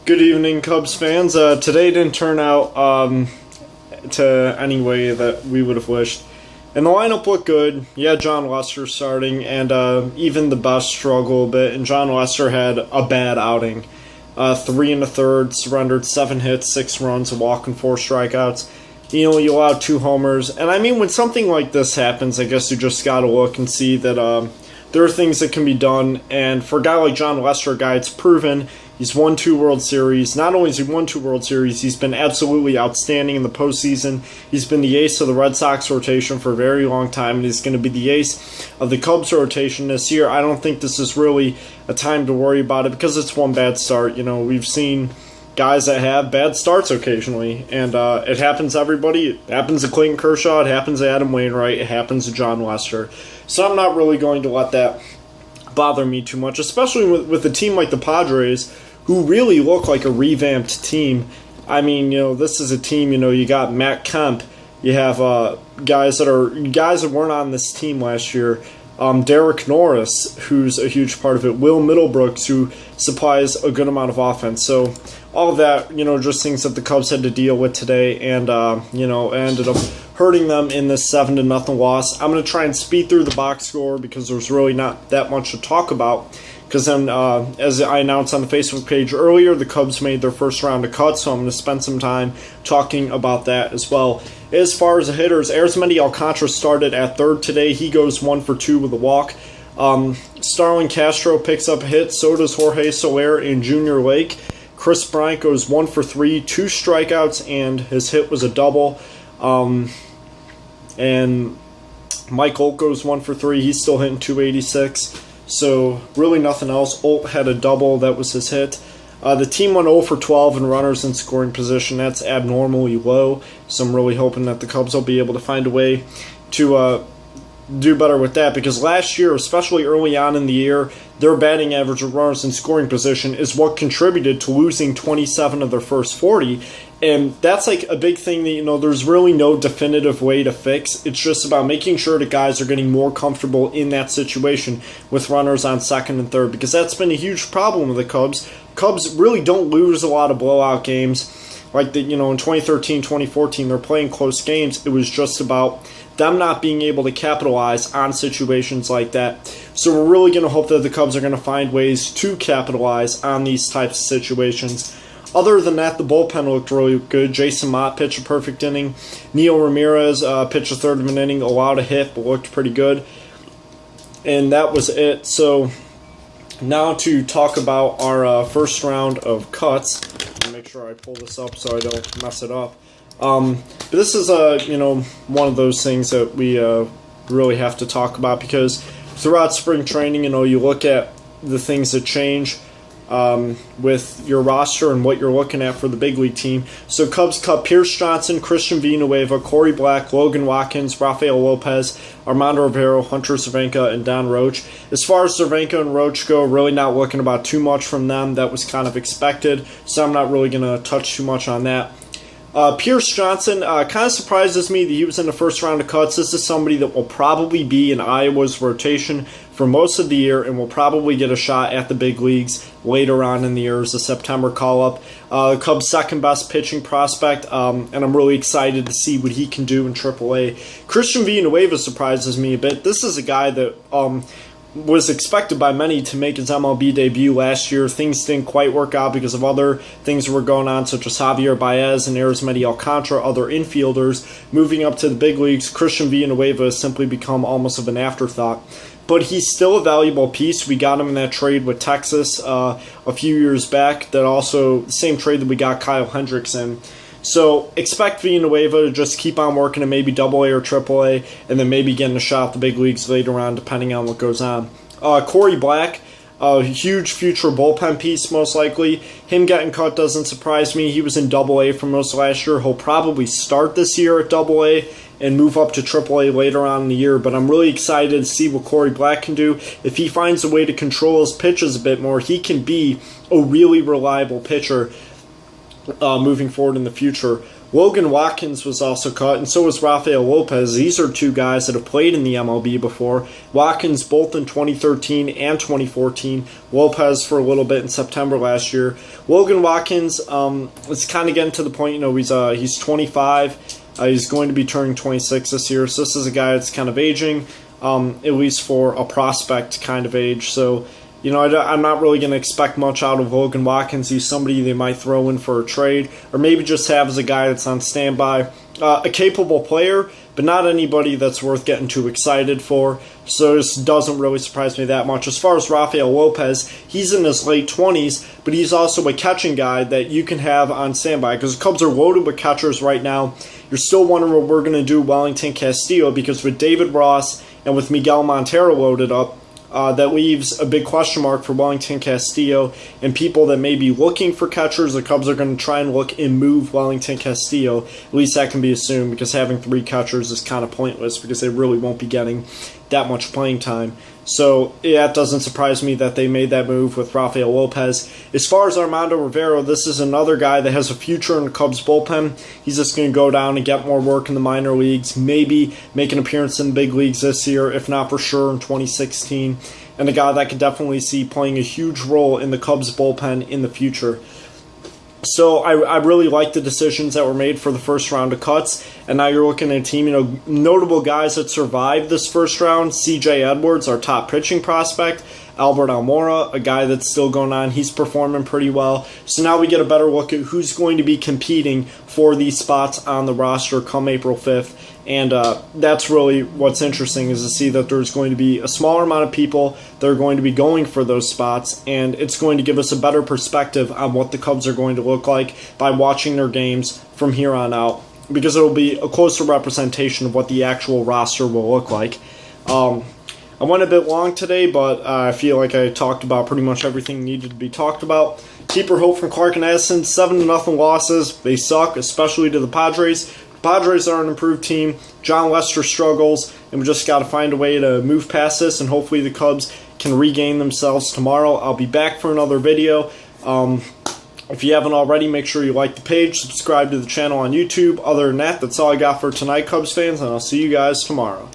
Good evening, Cubs fans. Today didn't turn out to any way that we would have wished. And the lineup looked good. Yeah, John Lester starting, and even the best struggle a bit. And John Lester had a bad outing. 3 1/3, surrendered 7 hits, 6 runs, a walk, and 4 strikeouts. You allowed 2 homers. And I mean, when something like this happens, I guess you just got to look and see that there are things that can be done. And for a guy like John Lester, a guy it's proven, he's won 2 World Series. Not only has he won 2 World Series, he's been absolutely outstanding in the postseason. He's been the ace of the Red Sox rotation for a very long time, and he's going to be the ace of the Cubs rotation this year. I don't think this is really a time to worry about it because it's one bad start. We've seen guys that have bad starts occasionally, and it happens to everybody. It happens to Clayton Kershaw, it happens to Adam Wainwright, it happens to John Lester. So I'm not really going to let that bother me too much, especially with a team like the Padres, who really look like a revamped team. I mean, this is a team, you got Matt Kemp, you have guys that weren't on this team last year. Derek Norris, who's a huge part of it. Will Middlebrooks, who supplies a good amount of offense. So all of that, just things that the Cubs had to deal with today, and ended up hurting them in this 7-0 loss. I'm going to try and speed through the box score because there's really not that much to talk about. Because then, as I announced on the Facebook page earlier, the Cubs made their first round of cuts, so I'm going to spend some time talking about that as well. As far as the hitters, Arizmendi Alcantara started at third today. He goes 1 for 2 with a walk. Starlin Castro picks up a hit. So does Jorge Soler and Junior Lake. Chris Bryant goes 1 for 3, 2 strikeouts, and his hit was a double. And Mike Olt goes 1 for 3. He's still hitting .286. So really nothing else. Olt had a double. That was his hit. The team went 0 for 12 in runners in scoring position. That's abnormally low. So I'm really hoping that the Cubs will be able to find a way to do better with that. Because last year, especially early on in the year, their batting average of runners in scoring position is what contributed to losing 27 of their first 40. And that's like a big thing that, there's really no definitive way to fix. It's just about making sure that guys are getting more comfortable in that situation with runners on second and third, because that's been a huge problem with the Cubs. Cubs really don't lose a lot of blowout games. Like, in 2013, 2014, they're playing close games. It was just about them not being able to capitalize on situations like that. So we're really going to hope that the Cubs are going to find ways to capitalize on these types of situations. Other than that, the bullpen looked really good. Jason Mott pitched a perfect inning. Neil Ramirez pitched a third of an inning, allowed a hit, but looked pretty good. And that was it. So now to talk about our first round of cuts. I'll make sure I pull this up so I don't mess it up. But this is one of those things that we really have to talk about, because throughout spring training, you look at the things that change with your roster and what you're looking at for the big league team. So Cubs cut Pierce Johnson, Christian Villanueva, Corey Black, Logan Watkins, Rafael Lopez, Armando Rivero, Hunter Cervenka, and Don Roach. As far as Cervenka and Roach go, really not looking about too much from them. That was kind of expected, so I'm not really going to touch too much on that. Pierce Johnson kind of surprises me that he was in the first round of cuts. This is somebody that will probably be in Iowa's rotation for most of the year and will probably get a shot at the big leagues later on in the year as a September call-up. Cubs' second-best pitching prospect, and I'm really excited to see what he can do in AAA. Christian Villanueva surprises me a bit. This is a guy that was expected by many to make his MLB debut last year. Things didn't quite work out because of other things that were going on, such as Javier Baez and Arizmendi Alcantara, other infielders moving up to the big leagues. Christian Villanueva has simply become almost of an afterthought. But he's still a valuable piece. We got him in that trade with Texas a few years back. That also, the same trade that we got Kyle Hendricks in. So expect Villanueva to just keep on working in maybe AA or AAA, and then maybe getting a shot at the big leagues later on, depending on what goes on. Corey Black, a huge future bullpen piece, most likely. Him getting cut doesn't surprise me. He was in AA for most of last year. He'll probably start this year at AA and move up to AAA later on in the year, but I'm really excited to see what Corey Black can do. If he finds a way to control his pitches a bit more, he can be a really reliable pitcher moving forward in the future. Logan Watkins was also cut, and so was Rafael Lopez. These are two guys that have played in the MLB before. Watkins both in 2013 and 2014. Lopez for a little bit in September last year. Logan Watkins is kind of getting to the point, he's 25. He's going to be turning 26 this year. So this is a guy that's kind of aging, at least for a prospect kind of age. So, I'm not really going to expect much out of Logan Watkins. He's somebody they might throw in for a trade, or maybe just have as a guy that's on standby. A capable player, but not anybody that's worth getting too excited for. So this doesn't really surprise me that much. As far as Rafael Lopez, he's in his late 20s, but he's also a catching guy that you can have on standby, because the Cubs are loaded with catchers right now. You're still wondering what we're going to do with Wellington Castillo, because with David Ross and with Miguel Montero loaded up, that leaves a big question mark for Wellington Castillo and people that may be looking for catchers. The Cubs are going to try and look and move Wellington Castillo. At least that can be assumed, because having three catchers is kind of pointless because they really won't be getting that much playing time. So yeah, it doesn't surprise me that they made that move with Rafael Lopez. As far as Armando Rivera, this is another guy that has a future in the Cubs bullpen. He's just going to go down and get more work in the minor leagues, maybe make an appearance in the big leagues this year, if not for sure in 2016. And a guy that I could definitely see playing a huge role in the Cubs bullpen in the future. So I really like the decisions that were made for the first round of cuts, and now you're looking at a team, notable guys that survived this first round. C.J. Edwards, our top pitching prospect. Albert Almora, a guy that's still going on. He's performing pretty well. So now we get a better look at who's going to be competing for these spots on the roster come April 5th. And that's really what's interesting, is to see that there's going to be a smaller amount of people that are going to be going for those spots, and it's going to give us a better perspective on what the Cubs are going to look like by watching their games from here on out, because it will be a closer representation of what the actual roster will look like. I went a bit long today, but I feel like I talked about pretty much everything needed to be talked about. Keeper hope from Clark and Addison, 7-0 losses. They suck, especially to the Padres. Padres are an improved team. John Lester struggles, and we just got to find a way to move past this, and hopefully the Cubs can regain themselves tomorrow. I'll be back for another video. If you haven't already, make sure you like the page, subscribe to the channel on YouTube. Other than that, that's all I got for tonight, Cubs fans, and I'll see you guys tomorrow.